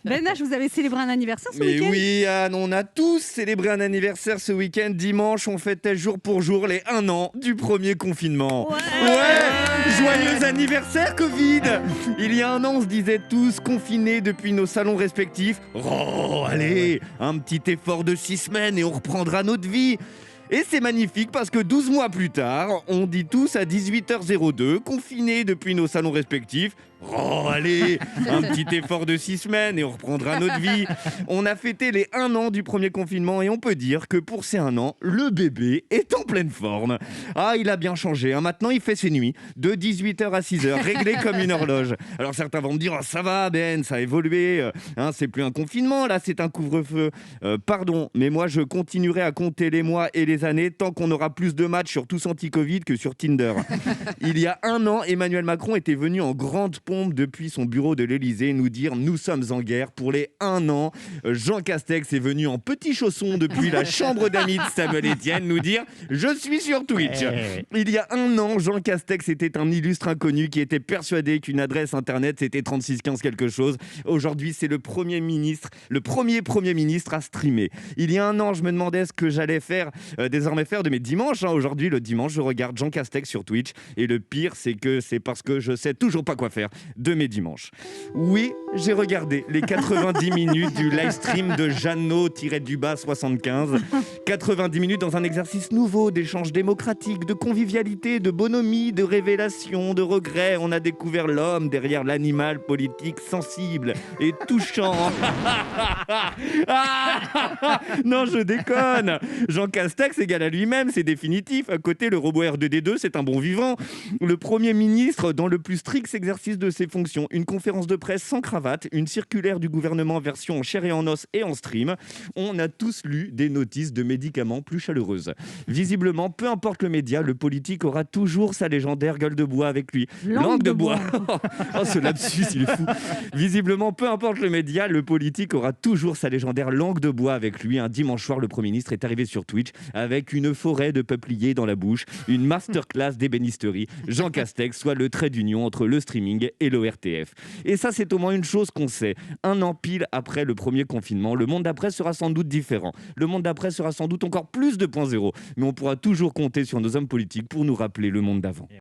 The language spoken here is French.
Ben H, vous avez célébré un anniversaire ce Mais week-end? oui, Anne, on a tous célébré un anniversaire ce week-end. Dimanche, on fêtait jour pour jour les 1 an du premier confinement. Ouais, joyeux anniversaire Covid. Il y a 1 an, on se disait tous confinés depuis nos salons respectifs. Oh, allez, un petit effort de 6 semaines et on reprendra notre vie. Et c'est magnifique parce que 12 mois plus tard, on dit tous à 18h02, confinés depuis nos salons respectifs. Oh, allez, un petit effort de 6 semaines et on reprendra notre vie. On a fêté les 1 an du premier confinement et on peut dire que pour ces 1 an, le bébé est en pleine forme. Ah, il a bien changé, hein. Maintenant, il fait ses nuits de 18h à 6h, réglé comme une horloge. Alors certains vont me dire, oh, ça va Ben, ça a évolué, hein, c'est plus un confinement, là, c'est un couvre-feu. Pardon, mais moi, je continuerai à compter les mois et les années tant qu'on aura plus de matchs sur Tous Anti-Covid que sur Tinder. Il y a 1 an, Emmanuel Macron était venu en grande pompe depuis son bureau de l'Élysée nous dire « Nous sommes en guerre » pour les 1 an. Jean Castex est venu en petits chaussons depuis la chambre d'amis de Samuel Etienne nous dire « Je suis sur Twitch ». Il y a 1 an, Jean Castex était un illustre inconnu qui était persuadé qu'une adresse internet c'était 3615 quelque chose. Aujourd'hui, c'est le premier ministre à streamer. Il y a 1 an, je me demandais ce que j'allais désormais faire de mes dimanches. Aujourd'hui, le dimanche, je regarde Jean Castex sur Twitch. Et le pire, c'est que c'est parce que je sais toujours pas quoi faire de mes dimanches. Oui, j'ai regardé les 90 minutes du live stream de Jeannot-75. 90 minutes dans un exercice nouveau d'échange démocratique, de convivialité, de bonhomie, de révélation, de regret. On a découvert l'homme derrière l'animal politique sensible et touchant. Non, je déconne. Jean Castex égale à lui-même, c'est définitif. À côté, le robot R2D2, c'est un bon vivant. Le Premier ministre, dans le plus strict exercice de ses fonctions, une conférence de presse sans cravate, une circulaire du gouvernement version en chair et en os et en stream. On a tous lu des notices de médicaments plus chaleureuses. Visiblement, peu importe le média, le politique aura toujours sa légendaire gueule de bois avec lui. Langue de bois. Oh, ce lapsus, il est fou. Visiblement, peu importe le média, le politique aura toujours sa légendaire langue de bois avec lui. Un dimanche soir, le Premier ministre est arrivé sur Twitch avec une forêt de peupliers dans la bouche, une masterclass d'ébénisterie. Jean Castex soit le trait d'union entre le streaming et l'ORTF. Et ça, c'est au moins une chose qu'on sait. 1 an pile après le premier confinement, le monde d'après sera sans doute différent. Le monde d'après sera sans doute encore plus 2.0. Mais on pourra toujours compter sur nos hommes politiques pour nous rappeler le monde d'avant.